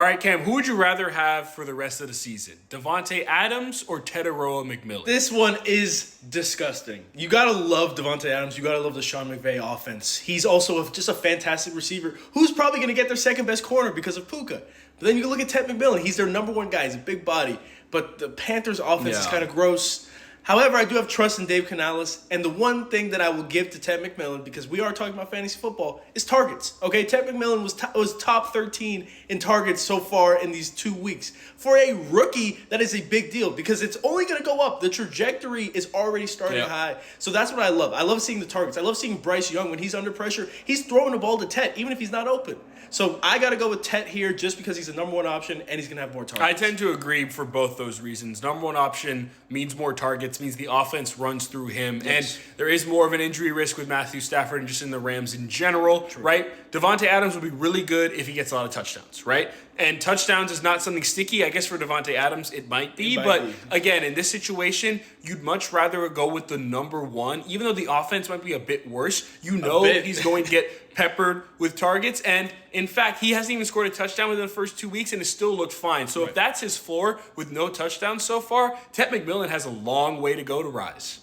All right, Cam, who would you rather have for the rest of the season? Davante Adams or Tet McMillan? This one is disgusting. You gotta love Davante Adams. You gotta love the Sean McVay offense. He's also just a fantastic receiver who's probably gonna get their second best corner because of Puka. But then you look at Tet McMillan. He's their number one guy. He's a big body. But the Panthers' offense is kind of gross. However, I do have trust in Dave Canales, and the one thing that I will give to Tet McMillan, because we are talking about fantasy football, is targets. Okay, Tet McMillan was top 13 in targets so far in these 2 weeks. For a rookie, that is a big deal because it's only going to go up. The trajectory is already starting high. So that's what I love. I love seeing the targets. I love seeing Bryce Young when he's under pressure. He's throwing the ball to Tet, even if he's not open. So I got to go with Tet here just because he's the number one option and he's going to have more targets. I tend to agree for both those reasons. Number one option means more targets, means the offense runs through him. Yes. And there is more of an injury risk with Matthew Stafford and just in the Rams in general, right? Davante Adams would be really good if he gets a lot of touchdowns, right? And touchdowns is not something sticky. I guess for Davante Adams, it might be. But again, in this situation, you'd much rather go with the number one. Even though the offense might be a bit worse, you know he's going to get peppered with targets. And in fact, he hasn't even scored a touchdown within the first 2 weeks and it still looked fine. So if that's his floor with no touchdowns so far, Tet McMillan has a long way to go to rise.